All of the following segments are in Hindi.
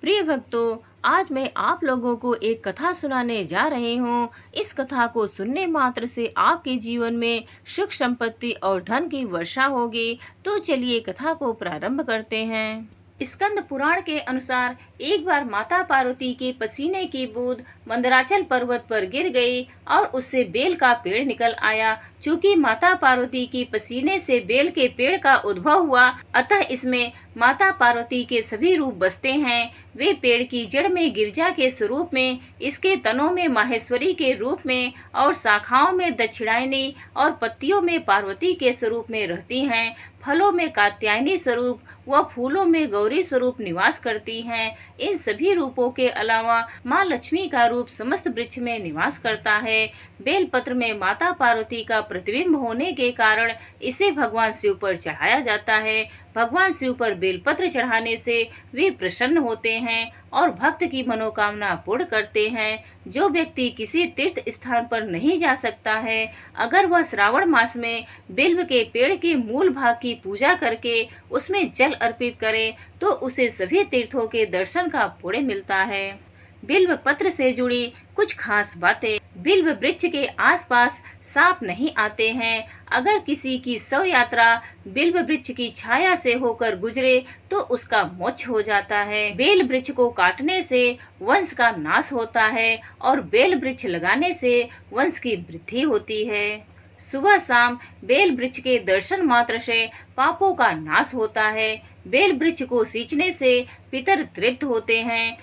प्रिय भक्तों, आज मैं आप लोगों को एक कथा सुनाने जा रही हूँ। इस कथा को सुनने मात्र से आपके जीवन में सुख संपत्ति और धन की वर्षा होगी। तो चलिए कथा को प्रारंभ करते हैं। स्कंद पुराण के अनुसार एक बार माता पार्वती के पसीने की बूंद मंदराचल पर्वत पर गिर गई और उससे बेल का पेड़ निकल आया। चूंकि माता पार्वती की पसीने से बेल के पेड़ का उद्भव हुआ, अतः इसमें माता पार्वती के सभी रूप बसते हैं। वे पेड़ की जड़ में गिरजा के स्वरूप में, इसके तनों में माहेश्वरी के रूप में और शाखाओं में दक्षिणायनी और पत्तियों में पार्वती के स्वरूप में रहती हैं। फलों में कात्यायनी स्वरूप व फूलों में गौरी स्वरूप निवास करती हैं। इन सभी रूपों के अलावा माँ लक्ष्मी का रूप समस्त वृक्ष में निवास करता है। बेलपत्र में माता पार्वती का प्रतिबिंब होने के कारण इसे भगवान शिव पर चढ़ाया जाता है। भगवान शिव पर बेलपत्र चढ़ाने से वे प्रसन्न होते हैं और भक्त की मनोकामना पूर्ण करते हैं। जो व्यक्ति किसी तीर्थ स्थान पर नहीं जा सकता है, अगर वह श्रावण मास में बिल्व के पेड़ के मूल भाग की पूजा करके उसमें जल अर्पित करे, तो उसे सभी तीर्थों के दर्शन का पुण्य मिलता है। बिल्व पत्र से जुड़ी कुछ खास बातें। बिल्व वृक्ष के आसपास सांप नहीं आते हैं। अगर किसी की शव यात्रा बिल्व वृक्ष की छाया से होकर गुजरे तो उसका मोक्ष हो जाता है। बेल वृक्ष को काटने से वंश का नाश होता है और बेल वृक्ष लगाने से वंश की वृद्धि होती है। सुबह शाम बेल वृक्ष के दर्शन मात्र से पापों का नाश होता है। बेल वृक्ष को सींचने से पितर तृप्त होते हैं।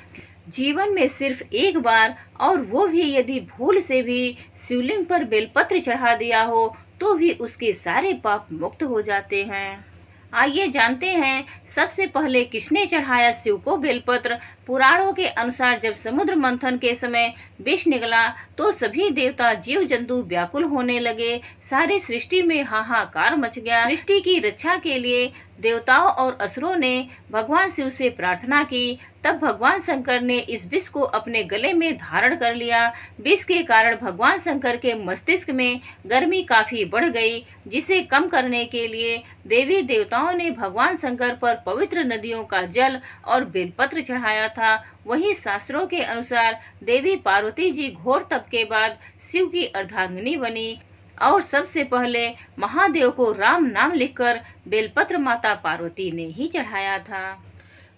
जीवन में सिर्फ एक बार, और वो भी यदि भूल से भी शिवलिंग पर बेलपत्र चढ़ा दिया हो, तो भी उसके सारे पाप मुक्त हो जाते हैं। आइए जानते हैं सबसे पहले किसने चढ़ाया शिव को बेलपत्र। पुराणों के अनुसार जब समुद्र मंथन के समय विष निकला तो सभी देवता जीव जंतु व्याकुल होने लगे। सारी सृष्टि में हाहाकार मच गया। सृष्टि की रक्षा के लिए देवताओं और असुरों ने भगवान शिव से प्रार्थना की। तब भगवान शंकर ने इस विष को अपने गले में धारण कर लिया। विष के कारण भगवान शंकर के मस्तिष्क में गर्मी काफी बढ़ गई, जिसे कम करने के लिए देवी देवताओं ने भगवान शंकर पर पवित्र नदियों का जल और बेलपत्र चढ़ाया था। वहीं शास्त्रों के अनुसार देवी पार्वती जी घोर तप के बाद शिव की अर्धांगिनी बनी और सबसे पहले महादेव को राम नाम लिखकर बेलपत्र माता पार्वती ने ही चढ़ाया था।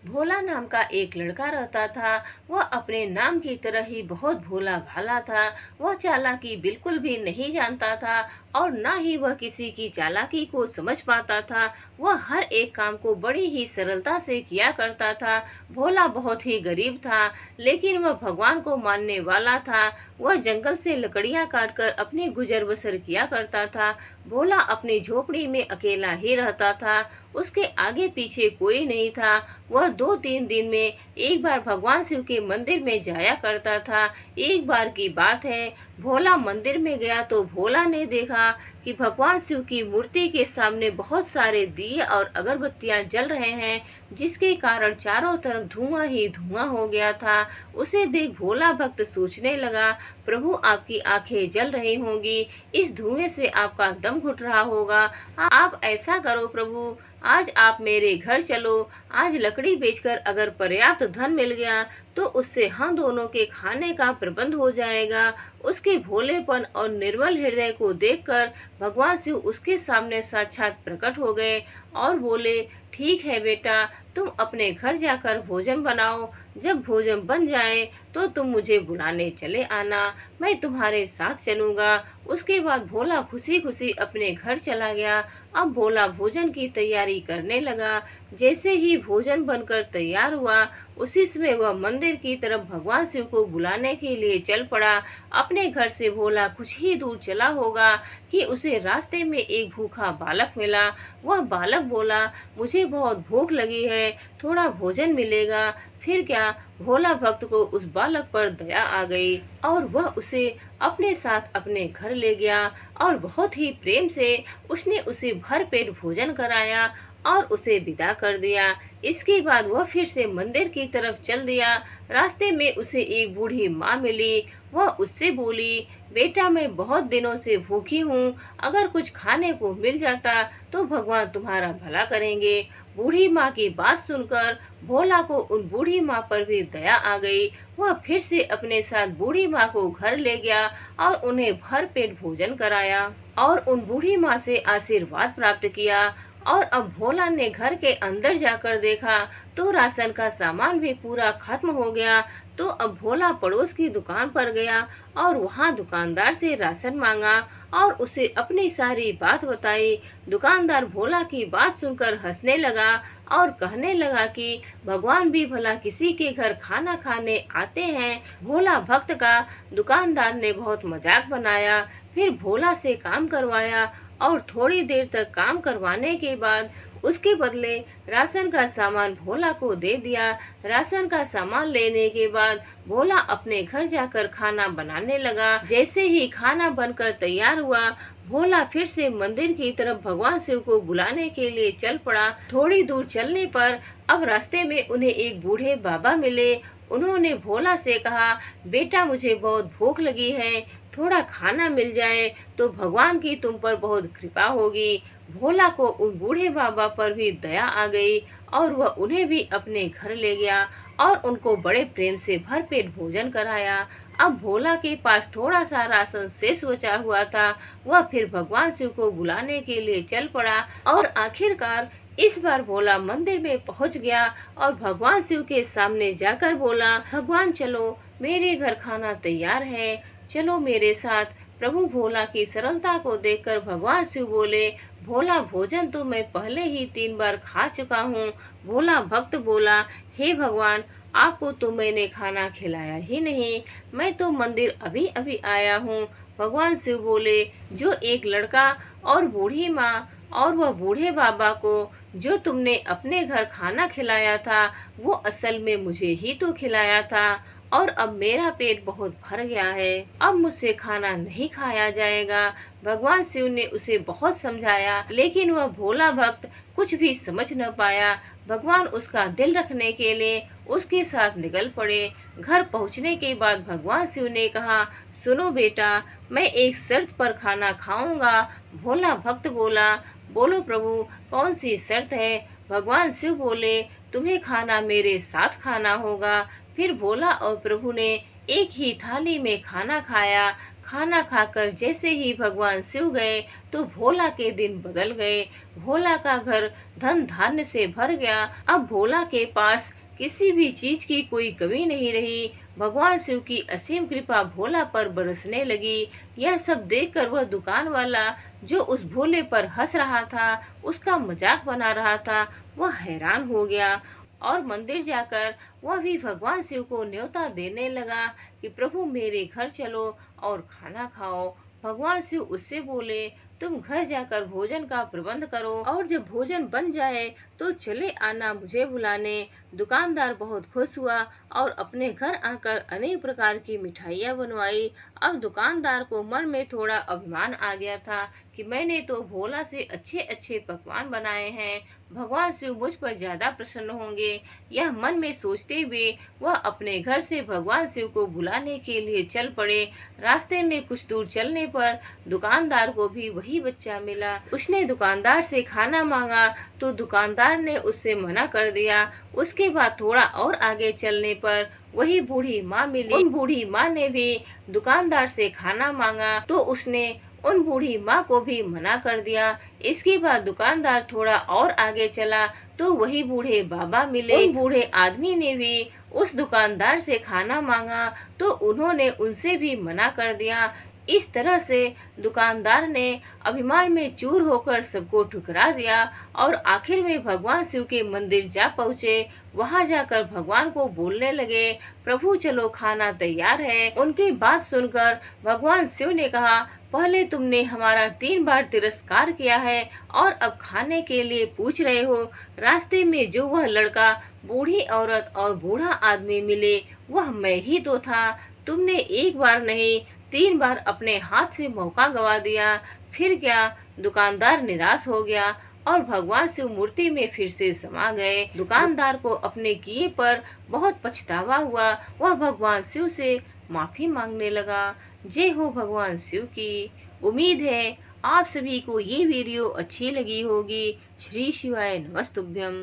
भोला नाम का एक लड़का रहता था। वह अपने नाम की तरह ही बहुत भोला भाला था। वह चालाकी बिल्कुल भी नहीं जानता था और न ही वह किसी की चालाकी को समझ पाता था। वह हर एक काम को बड़ी ही सरलता से किया करता था। भोला बहुत ही गरीब था, लेकिन वह भगवान को मानने वाला था। वह जंगल से लकड़ियां काटकर अपनी गुजर बसर किया करता था। भोला अपनी झोपड़ी में अकेला ही रहता था। उसके आगे पीछे कोई नहीं था। वह 2-3 दिन में एक बार भगवान शिव के मंदिर में जाया करता था। एक बार की बात है, भोला मंदिर में गया तो भोला ने देखा कि भगवान शिव की मूर्ति के सामने बहुत सारे दिए और अगरबत्तियां जल रहे हैं, जिसके कारण चारों तरफ धुआं ही धुआं हो गया था। उसे देख भोला भक्त सोचने लगा, प्रभु आपकी आंखें जल रही होंगी, इस धुएं से आपका दम घुट रहा होगा। आप ऐसा करो प्रभु, आज आप मेरे घर चलो। आज लकड़ी बेचकर अगर पर्याप्त धन मिल गया तो उससे हम दोनों के खाने का प्रबंध हो जाएगा। उसके भोलेपन और निर्मल हृदय को देखकर भगवान शिव उसके सामने साक्षात प्रकट हो गए और बोले, ठीक है बेटा, तुम अपने घर जाकर भोजन बनाओ। जब भोजन बन जाए तो तुम मुझे बुलाने चले आना, मैं तुम्हारे साथ चलूंगा। उसके बाद भोला खुशी खुशी अपने घर चला गया। अब भोला भोजन की तैयारी करने लगा। जैसे ही भोजन बनकर तैयार हुआ, उसी समय वह मंदिर की तरफ भगवान शिव को बुलाने के लिए चल पड़ा। अपने घर से भोला कुछ ही दूर चला होगा कि उसे रास्ते में एक भूखा बालक मिला। वह बालक बोला, मुझे बहुत भूख लगी है, थोड़ा भोजन मिलेगा। फिर क्या, भोला भक्त को उस बालक पर दया आ गई और वह उसे अपने साथ अपने घर ले गया और बहुत ही प्रेम से उसने उसे भर पेट भोजन कराया और उसे विदा कर दिया। इसके बाद वह फिर से मंदिर की तरफ चल दिया। रास्ते में उसे एक बूढ़ी माँ मिली। वह उससे बोली, बेटा मैं बहुत दिनों से भूखी हूँ, अगर कुछ खाने को मिल जाता तो भगवान तुम्हारा भला करेंगे। बूढ़ी माँ की बात सुनकर भोला को उन बूढ़ी माँ पर भी दया आ गई। वह फिर से अपने साथ बूढ़ी माँ को घर ले गया और उन्हें भर पेट भोजन कराया और उन बूढ़ी माँ से आशीर्वाद प्राप्त किया। और अब भोला ने घर के अंदर जाकर देखा तो राशन का सामान भी पूरा खत्म हो गया। तो अब भोला पड़ोस की दुकान पर गया और वहाँ दुकानदार से राशन मांगा और उसे अपनी सारी बात बताई। दुकानदार भोला की बात सुनकर हंसने लगा और कहने लगा कि भगवान भी भला किसी के घर खाना खाने आते हैं। भोला भक्त का दुकानदार ने बहुत मजाक बनाया, फिर भोला से काम करवाया और थोड़ी देर तक काम करवाने के बाद उसके बदले राशन का सामान भोला को दे दिया। राशन का सामान लेने के बाद भोला अपने घर जाकर खाना बनाने लगा। जैसे ही खाना बनकर तैयार हुआ, भोला फिर से मंदिर की तरफ भगवान शिव को बुलाने के लिए चल पड़ा। थोड़ी दूर चलने पर अब रास्ते में उन्हें एक बूढ़े बाबा मिले। उन्होंने भोला से कहा, बेटा मुझे बहुत भूख लगी है, थोड़ा खाना मिल जाए तो भगवान की तुम पर बहुत कृपा होगी। भोला को उन बूढ़े बाबा पर भी दया आ गई और वह उन्हें भी अपने घर ले गया और उनको बड़े प्रेम से भरपेट भोजन कराया। अब भोला के पास थोड़ा सा राशन शेष बचा हुआ था। वह फिर भगवान शिव को बुलाने के लिए चल पड़ा और आखिरकार इस बार भोला मंदिर में पहुंच गया और भगवान शिव के सामने जाकर बोला, भगवान चलो मेरे घर खाना तैयार है, चलो मेरे साथ। प्रभु भोला की सरलता को देखकर भगवान शिव बोले, भोला भोजन तो मैं पहले ही 3 बार खा चुका हूँ। भोला भक्त बोला, हे भगवान आपको तो मैंने खाना खिलाया ही नहीं, मैं तो मंदिर अभी अभी आया हूँ। भगवान शिव बोले, जो एक लड़का और बूढ़ी माँ और वह बूढ़े बाबा को जो तुमने अपने घर खाना खिलाया था वो असल में मुझे ही तो खिलाया था और अब मेरा पेट बहुत भर गया है, अब मुझसे खाना नहीं खाया जाएगा। भगवान शिव ने उसे बहुत समझाया लेकिन वह भोला भक्त कुछ भी समझ न पाया। भगवान उसका दिल रखने के लिए उसके साथ निकल पड़े। घर पहुंचने के बाद भगवान शिव ने कहा, सुनो बेटा मैं एक शर्त पर खाना खाऊंगा। भोला भक्त बोला, बोलो प्रभु कौन सी शर्त है। भगवान शिव बोले, तुम्हें खाना मेरे साथ खाना होगा। फिर भोला और प्रभु ने एक ही थाली में खाना खाया। खाना खाकर जैसे ही भगवान शिव गए तो भोला के दिन बदल गए। भोला का घर धन धान्य से भर गया। अब भोला के पास किसी भी चीज की कोई कमी नहीं रही। भगवान शिव की असीम कृपा भोला पर बरसने लगी। यह सब देखकर वह दुकान वाला जो उस भोले पर हंस रहा था, उसका मजाक बना रहा था, वह हैरान हो गया और मंदिर जाकर वह भी भगवान शिव को न्योता देने लगा कि प्रभु मेरे घर चलो और खाना खाओ। भगवान शिव उससे बोले, तुम घर जाकर भोजन का प्रबंध करो और जब भोजन बन जाए तो चले आना मुझे बुलाने। दुकानदार बहुत खुश हुआ और अपने घर आकर अनेक प्रकार की मिठाइयाँ बनवाई। अब दुकानदार को मन में थोड़ा अभिमान आ गया था कि मैंने तो भोला से अच्छे अच्छे पकवान बनाए हैं, भगवान शिव मुझ पर ज्यादा प्रसन्न होंगे। यह मन में सोचते हुए वह अपने घर से भगवान शिव को बुलाने के लिए चल पड़े। रास्ते में कुछ दूर चलने पर दुकानदार को भी वही बच्चा मिला। उसने दुकानदार से खाना मांगा तो दुकानदार ने उससे मना कर दिया। उसके बाद थोड़ा और आगे चलने पर वही बूढ़ी माँ मिली। उन बूढ़ी माँ ने भी दुकानदार से खाना मांगा तो उसने उन बूढ़ी माँ को भी मना कर दिया। इसके बाद दुकानदार थोड़ा और आगे चला तो वही बूढ़े बाबा मिले। उन बूढ़े आदमी ने भी उस दुकानदार से खाना मांगा तो उन्होंने उनसे भी मना कर दिया। इस तरह से दुकानदार ने अभिमान में चूर होकर सबको ठुकरा दिया और आखिर में भगवान शिव के मंदिर जा पहुँचे। वहां जाकर भगवान को बोलने लगे, प्रभु चलो खाना तैयार है। उनकी बात सुनकर भगवान शिव ने कहा, पहले तुमने हमारा 3 बार तिरस्कार किया है और अब खाने के लिए पूछ रहे हो। रास्ते में जो वह लड़का, बूढ़ी औरत और बूढ़ा आदमी मिले वह मैं ही तो था। तुमने 1 बार नहीं 3 बार अपने हाथ से मौका गवा दिया। फिर क्या? दुकानदार निराश हो गया और भगवान शिव मूर्ति में फिर से समा गए। दुकानदार को अपने किए पर बहुत पछतावा हुआ। वह भगवान शिव से माफी मांगने लगा। जय हो भगवान शिव की। उम्मीद है आप सभी को ये वीडियो अच्छी लगी होगी। श्री शिवाय नमस्तुभ्यम।